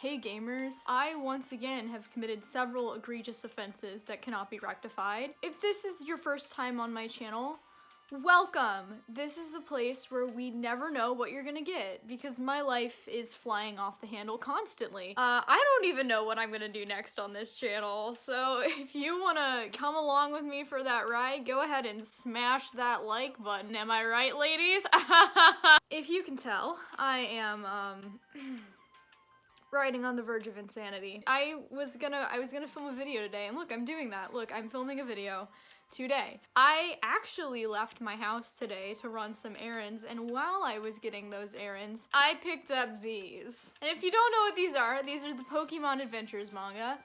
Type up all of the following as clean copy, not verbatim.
Hey gamers, I once again have committed several egregious offenses that cannot be rectified. If this is your first time on my channel, welcome! This is the place where we never know what you're gonna get because my life is flying off the handle constantly. I don't even know what I'm gonna do next on this channel, so if you wanna come along with me for that ride, go ahead and smash that like button, am I right, ladies? If you can tell, I am, riding on the verge of insanity. I was gonna film a video today, and look, I'm doing that. Look, I'm filming a video today. I actually left my house today to run some errands, and while I was getting those errands, I picked up these. And if you don't know what these are the Pokemon Adventures manga,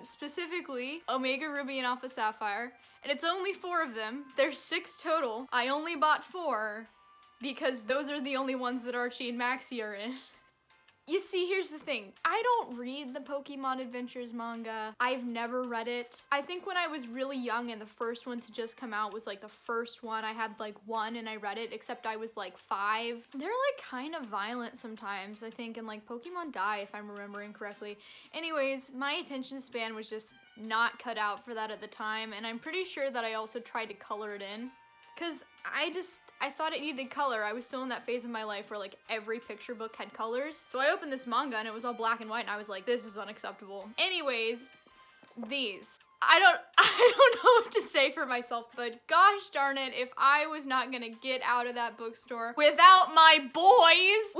specifically Omega Ruby and Alpha Sapphire, and it's only 4 of them. There's 6 total. I only bought 4 because those are the only ones that Archie and Maxie are in. You see, here's the thing. I don't read the Pokemon Adventures manga. I've never read it. I think when I was really young and the first one to just come out was like the first one, I had like 1 and I read it, except I was like 5. They're like kind of violent sometimes, I think, and like Pokemon die if I'm remembering correctly. Anyways, my attention span was just not cut out for that at the time, and I'm pretty sure that I also tried to color it in. Cause I thought it needed color. I was still in that phase of my life where like every picture book had colors. So I opened this manga and it was all black and white and I was like, this is unacceptable. Anyways, these. I don't know what to say for myself, but gosh darn it, if I was not gonna get out of that bookstore without my boys,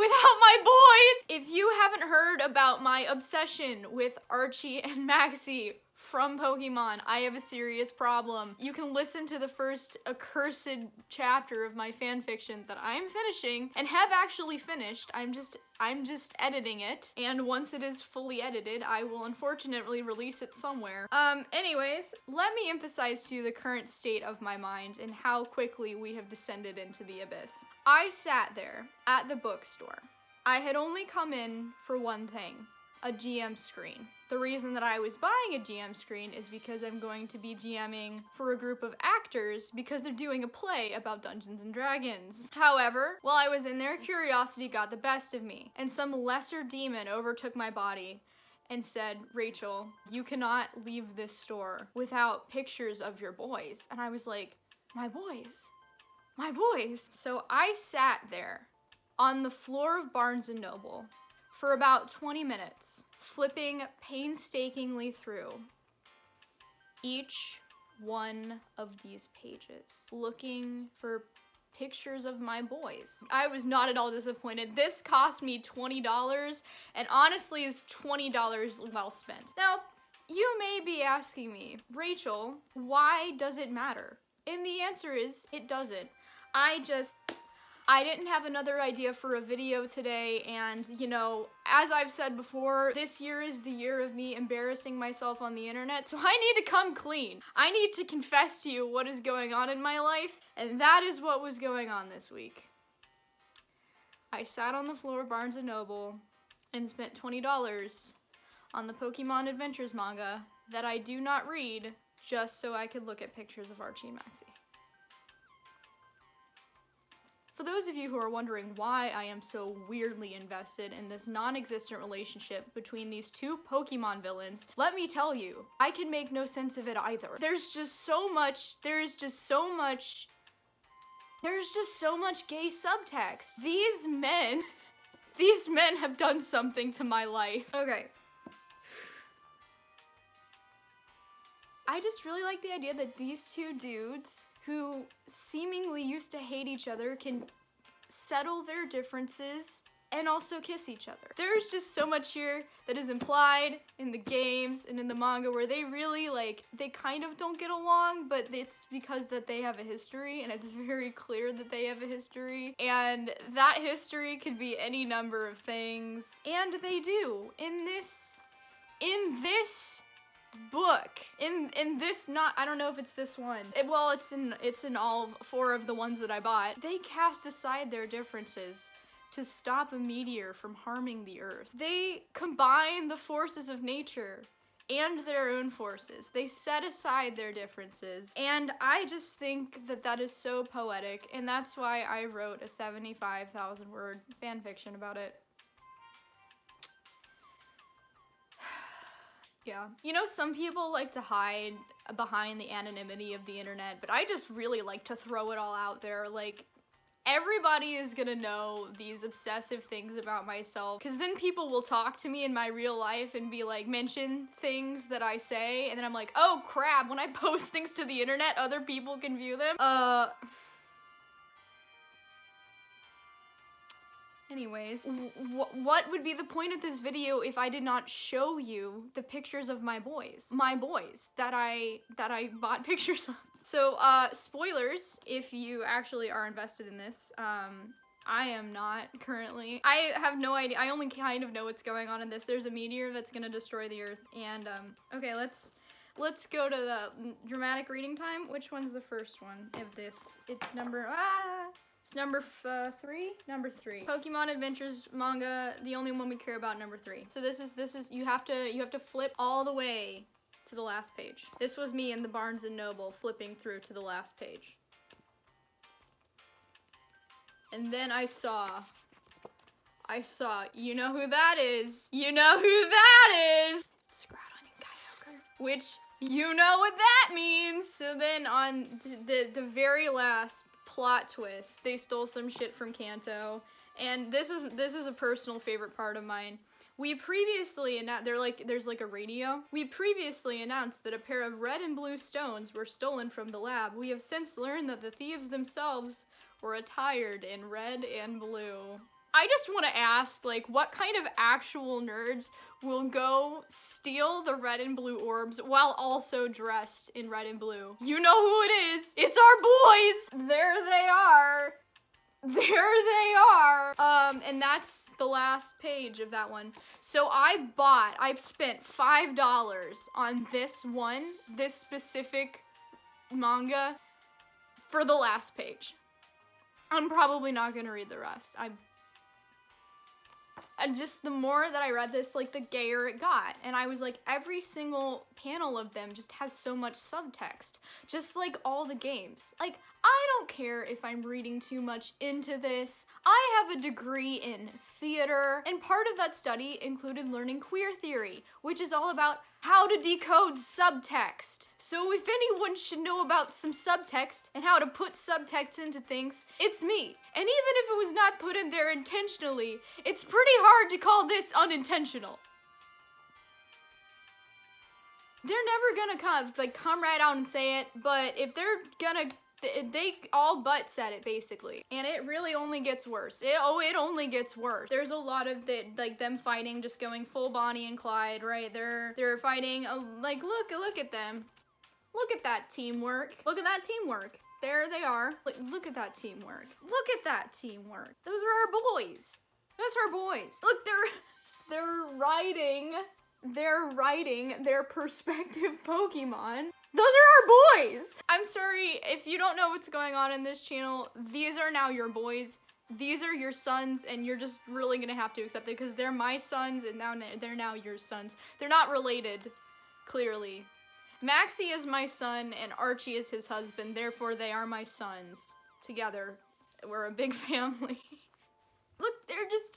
if you haven't heard about my obsession with Archie and Maxie from Pokemon, I have a serious problem. You can listen to the first accursed chapter of my fanfiction that I'm finishing and have actually finished. I'm just editing it, and once it is fully edited, I will unfortunately release it somewhere. Anyways, let me emphasize to you the current state of my mind and how quickly we have descended into the abyss. I sat there at the bookstore. I had only come in for one thing: a GM screen. The reason that I was buying a GM screen is because I'm going to be GMing for a group of actors because they're doing a play about Dungeons and Dragons. However, while I was in there, curiosity got the best of me, and some lesser demon overtook my body and said, Rachel, you cannot leave this store without pictures of your boys. And I was like, my boys? My boys? So I sat there on the floor of Barnes & Noble for about 20 minutes, flipping painstakingly through each one of these pages, looking for pictures of my boys. I was not at all disappointed. This cost me $20, and honestly, it was $20 well spent. Now, you may be asking me, Rachel, why does it matter? And the answer is, it doesn't. I didn't have another idea for a video today, and you know, as I've said before, this year is the year of me embarrassing myself on the internet, so I need to come clean. I need to confess to you what is going on in my life, and that is what was going on this week. I sat on the floor of Barnes & Noble and spent $20 on the Pokemon Adventures manga that I do not read just so I could look at pictures of Archie and Maxie. For those of you who are wondering why I am so weirdly invested in this non-existent relationship between these 2 Pokemon villains, let me tell you, I can make no sense of it either. There's just so much gay subtext. These men have done something to my life. Okay. I just really like the idea that these 2 dudes who seemingly used to hate each other can settle their differences and also kiss each other. There's just so much here that is implied in the games and in the manga where they really, like, they kind of don't get along, but it's because that they have a history, and it's very clear that they have a history, and that history could be any number of things, and they do. In this book, in this, not, I don't know if it's this one, it's in all 4 of the ones that I bought, they cast aside their differences to stop a meteor from harming the earth. They combine the forces of nature and their own forces. They set aside their differences, and I just think that that is so poetic, and that's why I wrote a 75,000 word fanfiction about it. Yeah. You know, some people like to hide behind the anonymity of the internet, but I just really like to throw it all out there. Like, everybody is gonna know these obsessive things about myself, because then people will talk to me in my real life and be like, mention things that I say, and then I'm like, oh crap, when I post things to the internet, other people can view them. Anyways, what would be the point of this video if I did not show you the pictures of my boys? My boys that I bought pictures of. So, spoilers, if you actually are invested in this, I am not currently. I have no idea. I only kind of know what's going on in this. There's a meteor that's gonna destroy the Earth, and, okay, let's go to the dramatic reading time. Which one's the first one of this? It's number 3? Number 3. Pokemon Adventures manga, the only one we care about, number 3. So this is, you have to flip all the way to the last page. This was me in the Barnes & Noble flipping through to the last page. And then I saw, you know who that is? You know who that is! Which, you know what that means! So then on the very last plot twist, they stole some shit from Kanto, and this is a personal favorite part of mine. We previously announced, there's like a radio. We previously announced that a pair of red and blue stones were stolen from the lab. We have since learned that the thieves themselves were attired in red and blue. I just want to ask, like, what kind of actual nerds will go steal the red and blue orbs while also dressed in red and blue? You know who it is! It's our boys! There they are! There they are! And that's the last page of that one. So I spent $5 on this specific manga for the last page. I'm probably not gonna read the rest. And just the more that I read this, like, the gayer it got. And I was like, every single panel of them just has so much subtext. Just like all the games. Like, I don't care if I'm reading too much into this. I have a degree in theater, and part of that study included learning queer theory, which is all about how to decode subtext. So if anyone should know about some subtext and how to put subtext into things, it's me. And even if it was not put in there intentionally, it's pretty hard to call this unintentional. They're never gonna come right out and say it, but if they're gonna, they all but said it, basically. And it really only gets worse. It only gets worse. There's a lot of them fighting, just going full Bonnie and Clyde, right? They're fighting, like, look at them. Look at that teamwork. Look at that teamwork. There they are. Look at that teamwork. Look at that teamwork. Those are our boys. Those are our boys. Look, they're riding their perspective Pokemon. Those are our boys! I'm sorry, if you don't know what's going on in this channel, these are now your boys. These are your sons, and you're just really gonna have to accept it, because they're my sons, and now they're now your sons. They're not related, clearly. Maxie is my son, and Archie is his husband, therefore they are my sons. Together, we're a big family. Look, they're just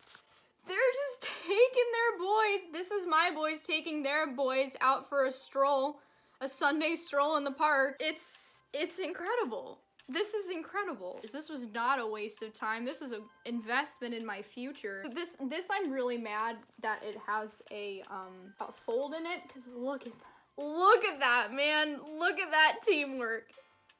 taking their boys. This is my boys taking their boys out for a stroll. A Sunday stroll in the park. It's incredible. This is incredible. This was not a waste of time. This was an investment in my future. This I'm really mad that it has a fold in it, because look at that. Look at that, man. Look at that teamwork.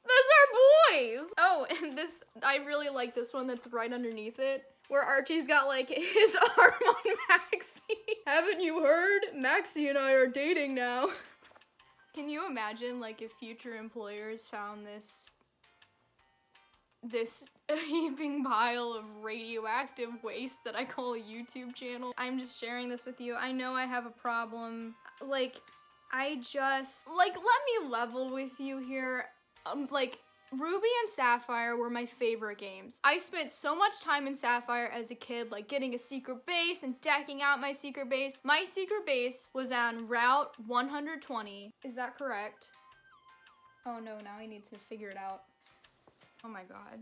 Those are boys. Oh, and I really like this one that's right underneath it, where Archie's got, like, his arm on Maxie. Haven't you heard? Maxie and I are dating now. Can you imagine, like, if future employers found this heaping pile of radioactive waste that I call a YouTube channel? I'm just sharing this with you. I know I have a problem. Like, let me level with you here. Like, Ruby and Sapphire were my favorite games. I spent so much time in Sapphire as a kid, like getting a secret base and decking out my secret base. My secret base was on Route 120. Is that correct? Oh no, now I need to figure it out. Oh my god.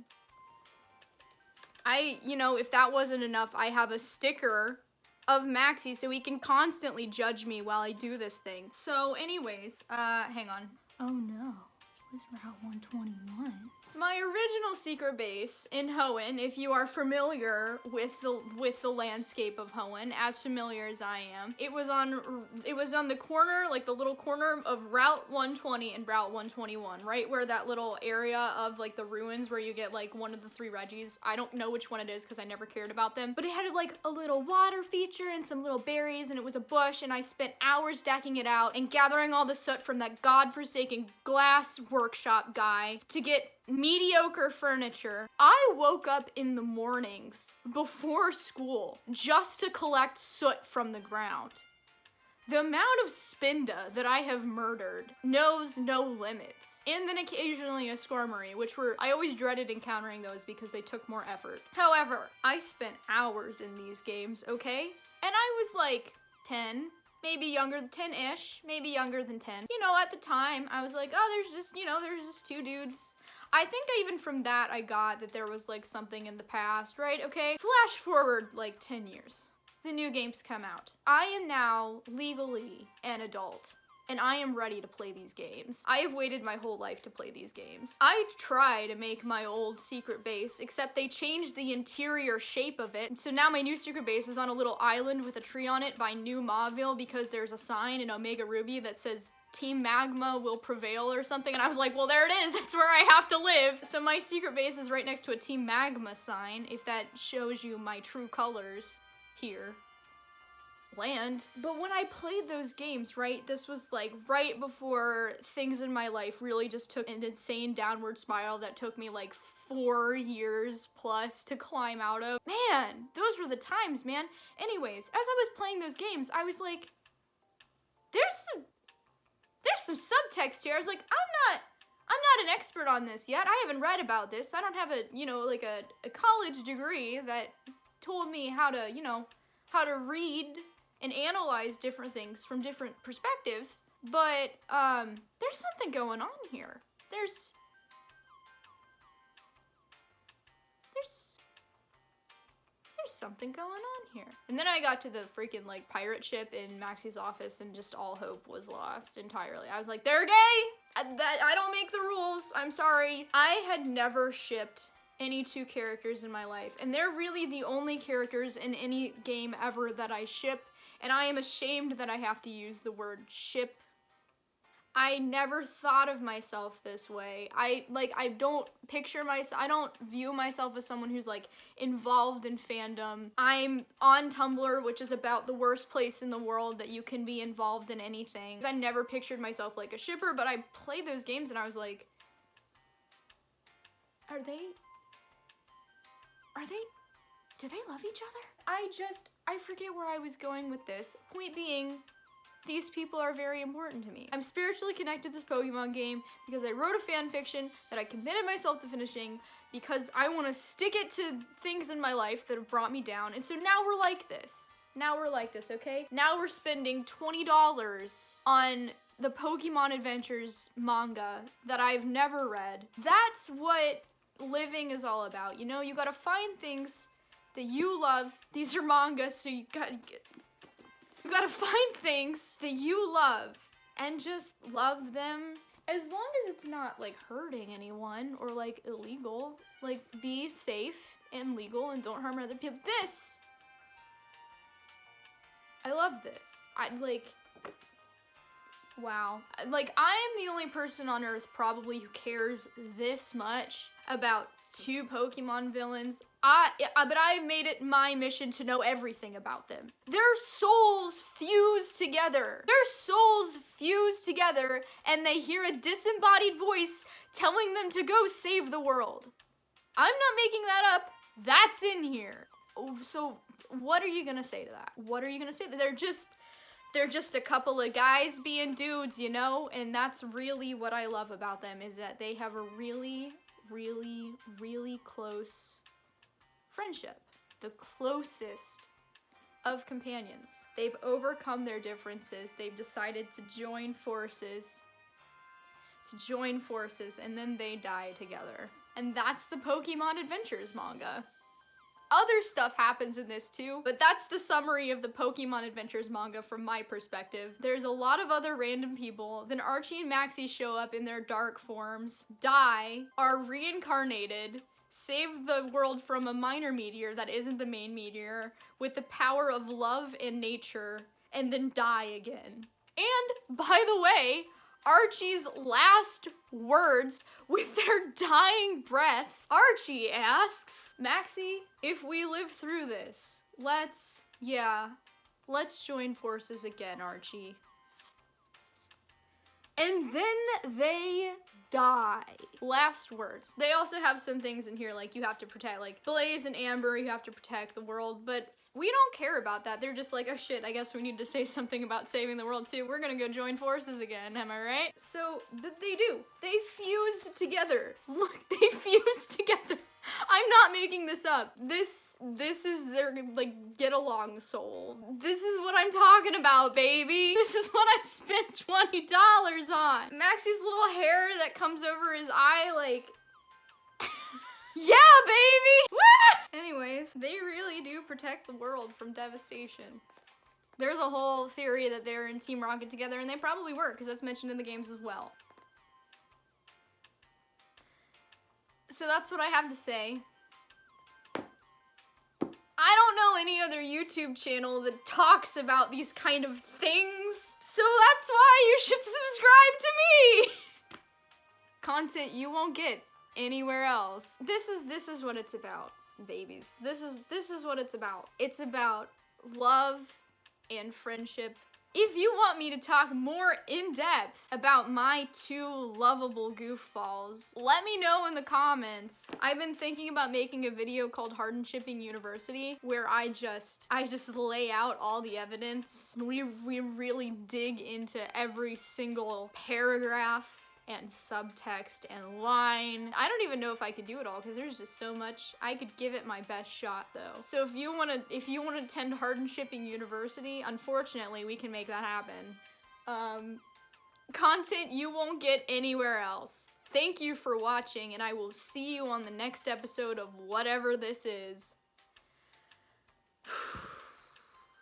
You know, if that wasn't enough, I have a sticker of Maxie so he can constantly judge me while I do this thing. So anyways, hang on. Oh no, it was Route 121. My original secret base in Hoenn, if you are familiar with the landscape of Hoenn, as familiar as I am, it was on the corner, like the little corner of Route 120 and Route 121, right where that little area of like the ruins where you get like one of the 3 Reggies. I don't know which one it is because I never cared about them, but it had like a little water feature and some little berries, and it was a bush, and I spent hours decking it out and gathering all the soot from that godforsaken glass workshop guy to get mediocre furniture. I woke up in the mornings before school just to collect soot from the ground. The amount of spinda that I have murdered knows no limits. And then occasionally a skarmory, I always dreaded encountering those because they took more effort. However, I spent hours in these games, okay? And I was like 10, maybe younger than 10-ish, maybe younger than 10. You know, at the time, I was like, oh, there's just 2 dudes. I think even from that I got that there was like something in the past, right? Okay, flash forward like 10 years. The new games come out. I am now legally an adult, and I am ready to play these games. I have waited my whole life to play these games. I try to make my old secret base, except they changed the interior shape of it. So now my new secret base is on a little island with a tree on it by New Mauville because there's a sign in Omega Ruby that says Team Magma will prevail or something, and I was like, well, there it is, that's where I have to live. So my secret base is right next to a Team Magma sign, if that shows you my true colors here. Land. But when I played those games, right, this was like right before things in my life really just took an insane downward spiral that took me like 4 years plus to climb out of. Man, those were the times, man. Anyways, as I was playing those games, I was like, there's some subtext here. I was like, I'm not an expert on this yet. I haven't read about this. I don't have a college degree that told me how to read and analyze different things from different perspectives. But there's something going on here. There's something going on here. And then I got to the freaking like pirate ship in Maxie's office and just all hope was lost entirely. I was like, they're gay! I don't make the rules, I'm sorry. I had never shipped any 2 characters in my life, and they're really the only characters in any game ever that I ship, and I am ashamed that I have to use the word ship. I never thought of myself this way. I don't picture myself, I don't view myself as someone who's like involved in fandom. I'm on Tumblr, which is about the worst place in the world that you can be involved in anything. I never pictured myself like a shipper, but I played those games and I was like, do they love each other? I forget where I was going with this. Point being, these people are very important to me. I'm spiritually connected to this Pokemon game because I wrote a fan fiction that I committed myself to finishing because I want to stick it to things in my life that have brought me down. And so now we're like this. Okay? Now we're spending $20 on the Pokemon Adventures manga that I've never read. That's what living is all about. You know, you gotta find things that you love. These are mangas, so you gotta find things that you love and just love them as long as it's not like hurting anyone or like illegal. Like, be safe and legal and don't harm other people. I love this. Wow. Like, I am the only person on Earth probably who cares this much about 2 Pokemon villains. But I've made it my mission to know everything about them. Their souls fuse together. And they hear a disembodied voice telling them to go save the world. I'm not making that up. That's in here. So what are you gonna say to that? They're just a couple of guys being dudes, you know? And that's really what I love about them, is that they have a really, really, really close friendship. The closest of companions. They've overcome their differences. They've decided to join forces, and then they die together. And that's the Pokemon Adventures manga. Other stuff happens in this too, but that's the summary of the Pokemon Adventures manga from my perspective. There's a lot of other random people. Then Archie and Maxie show up in their dark forms, die, are reincarnated, save the world from a minor meteor that isn't the main meteor with the power of love and nature, and then die again. And, by the way, Archie's last words with their dying breaths, Archie asks, Maxie, if we live through this, let's join forces again, Archie. And then they die. Last words. They also have some things in here, like you have to protect, like Blaze and Amber, you have to protect the world, but we don't care about that. They're just like, oh shit, I guess we need to say something about saving the world too. We're gonna go join forces again, am I right? So, they do. They fused together. Look, they fused together. I'm not making this up. This is their, like, get along soul. This is what I'm talking about, baby. This is what I spent $20 on. Maxie's little hair that comes over his eye, like, yeah, baby! Woo! Anyways, they really do protect the world from devastation. There's a whole theory that they're in Team Rocket together, and they probably were, because that's mentioned in the games as well. So that's what I have to say. I don't know any other YouTube channel that talks about these kind of things, so that's why you should subscribe to me! Content you won't get anywhere else. This is what it's about, babies. This is what it's about. It's about love and friendship. If you want me to talk more in depth about my two lovable goofballs, let me know in the comments. I've been thinking about making a video called Hardened Shipping University, where I just lay out all the evidence. We really dig into every single paragraph and subtext and line. I don't even know if I could do it all because there's just so much. I could give it my best shot though. So if you want to attend Hardened Shipping University, unfortunately we can make that happen. Content you won't get anywhere else. Thank you for watching, and I will see you on the next episode of whatever this is.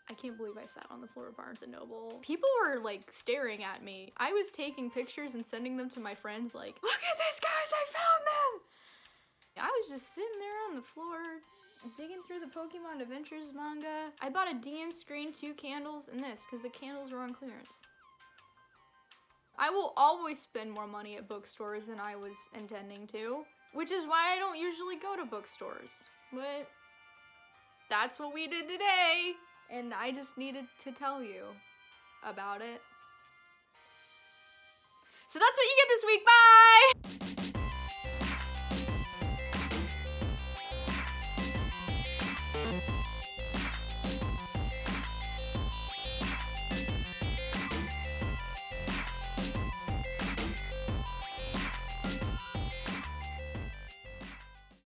I can't believe I sat on the floor of Barnes & Noble. People were, like, staring at me. I was taking pictures and sending them to my friends, like, look at this, guys, I found them! I was just sitting there on the floor, digging through the Pokemon Adventures manga. I bought a DM screen, 2 candles, and this, because the candles were on clearance. I will always spend more money at bookstores than I was intending to, which is why I don't usually go to bookstores. But that's what we did today. And I just needed to tell you about it. So that's what you get this week. Bye!